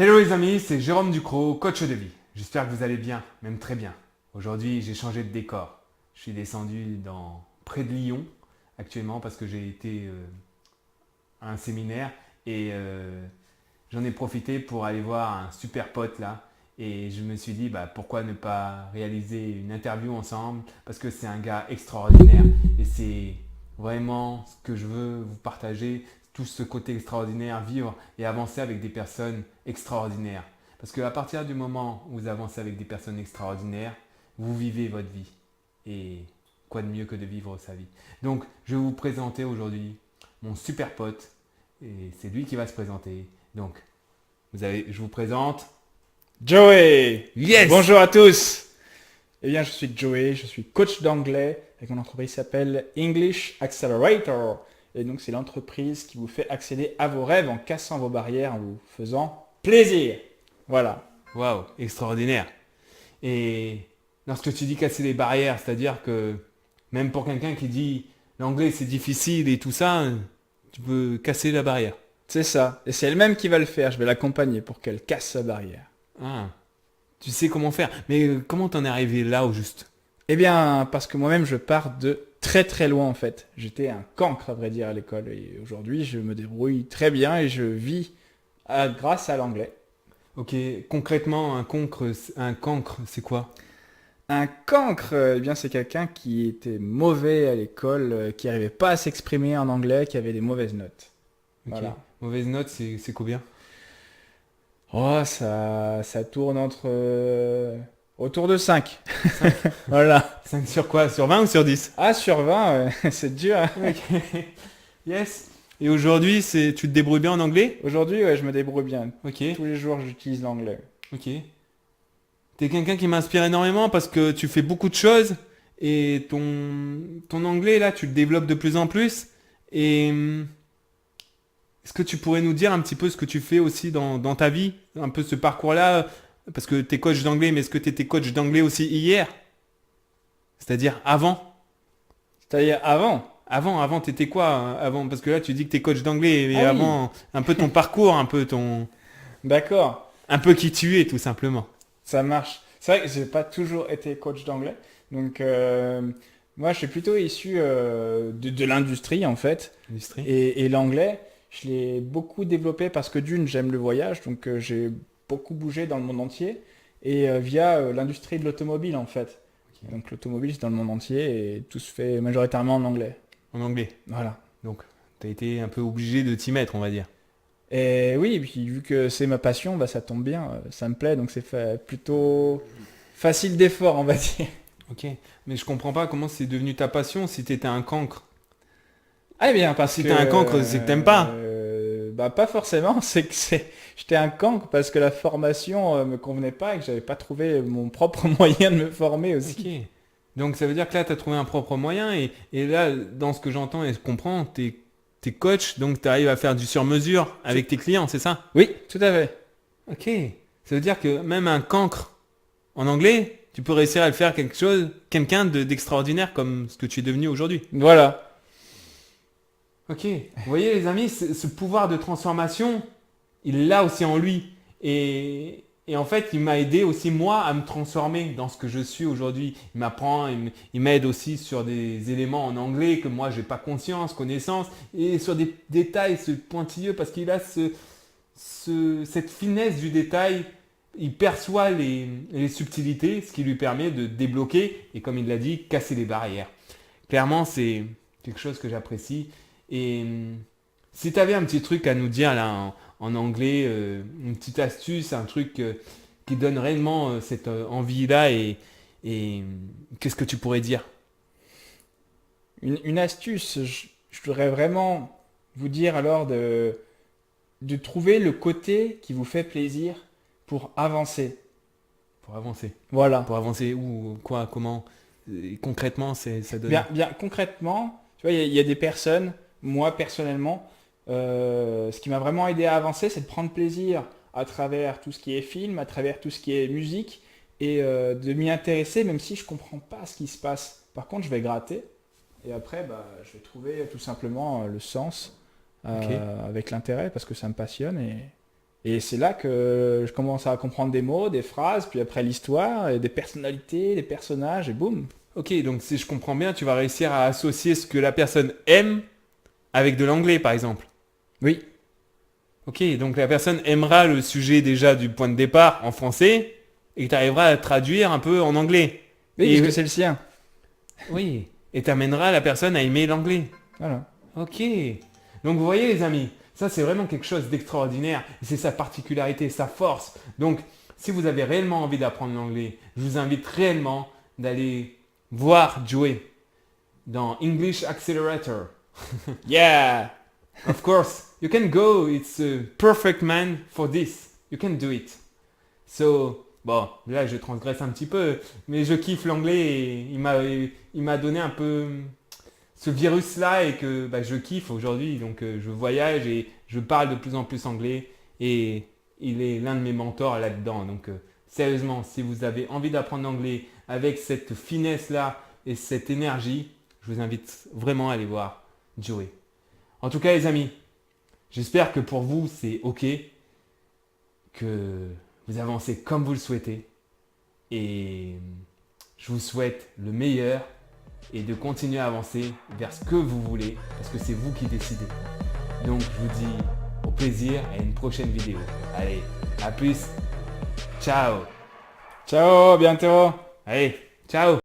Hello les amis, c'est Jérôme Ducrot, coach de vie. J'espère que vous allez bien, même très bien. Aujourd'hui, j'ai changé de décor. Je suis descendu près de Lyon actuellement parce que j'ai été à un séminaire et j'en ai profité pour aller voir un super pote là. Et je me suis dit, pourquoi ne pas réaliser une interview ensemble parce que c'est un gars extraordinaire et c'est vraiment ce que je veux vous partager, tout ce côté extraordinaire, vivre et avancer avec des personnes extraordinaires. Parce qu'à partir du moment où vous avancez avec des personnes extraordinaires, vous vivez votre vie. Et quoi de mieux que de vivre sa vie. Donc, je vais vous présenter aujourd'hui mon super pote. Et c'est lui qui va se présenter. Donc, je vous présente. Joey! Yes. Bonjour à tous! Eh bien, je suis Joey, je suis coach d'anglais et mon entreprise s'appelle English Accelerator. Et donc, c'est l'entreprise qui vous fait accéder à vos rêves en cassant vos barrières, en vous faisant plaisir. Voilà. Waouh, extraordinaire. Et lorsque tu dis casser les barrières, c'est-à-dire que même pour quelqu'un qui dit l'anglais c'est difficile et tout ça, tu peux casser la barrière. C'est ça. Et c'est elle-même qui va le faire. Je vais l'accompagner pour qu'elle casse sa barrière. Ah, tu sais comment faire. Mais comment t'en es arrivé là au juste? Eh bien, parce que moi-même, je pars de très très loin en fait. J'étais un cancre, à vrai dire, à l'école. Et aujourd'hui, je me débrouille très bien et je vis grâce à l'anglais. Ok, concrètement, un cancre, c'est quoi? Un cancre, eh bien, c'est quelqu'un qui était mauvais à l'école, qui n'arrivait pas à s'exprimer en anglais, qui avait des mauvaises notes. Ok, Voilà. mauvaise note, c'est combien? Oh, ça tourne autour de 5. 5. Voilà. 5 sur quoi? Sur 20 ou sur 10? Ah, sur 20, c'est dur, hein. Ok, yes. Et aujourd'hui, tu te débrouilles bien en anglais? Aujourd'hui, ouais, je me débrouille bien. Ok, Tous les jours, j'utilise l'anglais. ok. T'es quelqu'un qui m'inspire énormément parce que tu fais beaucoup de choses et ton anglais, là, tu le développes de plus en plus. Et est-ce que tu pourrais nous dire un petit peu ce que tu fais aussi dans ta vie? Un peu ce parcours-là? Parce que tu es coach d'anglais, mais est-ce que tu étais coach d'anglais aussi hier? C'est-à-dire avant? C'est-à-dire avant. Avant, t'étais quoi avant? Parce que là, tu dis que t'es coach d'anglais, mais Ah oui, avant, un peu ton parcours, d'accord. un peu qui tu es, tout simplement. Ça marche. C'est vrai que j'ai pas toujours été coach d'anglais. Donc, moi, je suis plutôt issu de l'industrie, en fait. Industrie. Et l'anglais, je l'ai beaucoup développé parce que d'une, j'aime le voyage. Donc, j'ai beaucoup bougé dans le monde entier. Et via l'industrie de l'automobile, en fait. Ok. Donc, l'automobile, c'est dans le monde entier et tout se fait majoritairement en anglais. En anglais. Voilà. Donc, t'as été un peu obligé de t'y mettre, on va dire. Et oui, et puis vu que c'est ma passion, bah, ça tombe bien. Ça me plaît. Donc, plutôt facile d'effort, on va dire. Ok. Mais je comprends pas comment c'est devenu ta passion si t'étais un cancre. Ah eh bien parce Si que t'es un cancre, c'est que t'aimes pas. bah pas forcément, j'étais un cancre parce que la formation me convenait pas et que j'avais pas trouvé mon propre moyen de me former Ok. aussi. Donc ça veut dire que là, tu as trouvé un propre moyen et là, dans ce que j'entends et je comprends, t'es coach, donc tu arrives à faire du sur-mesure Tout- avec tes clients, c'est ça? Oui, tout à fait. Ok. Ça veut dire que même un cancre en anglais, tu peux réussir à le faire quelqu'un d'extraordinaire comme ce que tu es devenu aujourd'hui. Voilà. Ok. Vous voyez les amis, ce pouvoir de transformation, il l'a aussi en lui. Et en fait, il m'a aidé aussi moi à me transformer dans ce que je suis aujourd'hui. Il m'apprend, il m'aide aussi sur des éléments en anglais que moi j'ai pas conscience, connaissance, et sur des détails ce pointilleux parce qu'il a cette finesse du détail. Il perçoit les subtilités, ce qui lui permet de débloquer et comme il l'a dit, casser les barrières. Clairement, c'est quelque chose que j'apprécie. Et si tu avais un petit truc à nous dire là en anglais, une petite astuce, un truc qui donne réellement cette envie-là et qu'est-ce que tu pourrais dire? Une astuce, je voudrais vraiment vous dire alors de trouver le côté qui vous fait plaisir pour avancer. Pour avancer. Voilà. Pour avancer où, quoi, comment? Concrètement, ça donne. Bien concrètement, tu vois, il y a des personnes, moi personnellement, ce qui m'a vraiment aidé à avancer, c'est de prendre plaisir à travers tout ce qui est film, à travers tout ce qui est musique, et de m'y intéresser, même si je comprends pas ce qui se passe. Par contre, je vais gratter, et après, bah, je vais trouver tout simplement le sens Ok. avec l'intérêt, parce que ça me passionne, Et c'est là que je commence à comprendre des mots, des phrases, puis après l'histoire, et des personnalités, des personnages, et boum. Ok, donc si je comprends bien, tu vas réussir à associer ce que la personne aime avec de l'anglais, par exemple. Oui, Ok, donc la personne aimera le sujet déjà du point de départ en français et tu arriveras à traduire un peu en anglais. oui, Et puisque c'est le sien. oui, et t'amèneras la personne à aimer l'anglais. Voilà. Ok. Donc vous voyez les amis, ça c'est vraiment quelque chose d'extraordinaire. Et c'est sa particularité, sa force. Donc si vous avez réellement envie d'apprendre l'anglais, je vous invite réellement d'aller voir Joey dans English Accelerator. Yeah! Of course, you can go. It's a perfect man for this. You can do it. So, bon, là je transgresse un petit peu, mais je kiffe l'anglais et il m'a donné un peu ce virus-là et que bah, je kiffe aujourd'hui. Donc je voyage et je parle de plus en plus anglais et il est l'un de mes mentors là-dedans. Donc sérieusement, si vous avez envie d'apprendre l'anglais avec cette finesse-là et cette énergie, je vous invite vraiment à aller voir Joey. En tout cas les amis, j'espère que pour vous c'est ok, que vous avancez comme vous le souhaitez et je vous souhaite le meilleur et de continuer à avancer vers ce que vous voulez parce que c'est vous qui décidez. Donc je vous dis au plaisir et à une prochaine vidéo. Allez, à plus. Ciao. Ciao, à bientôt! Allez, ciao.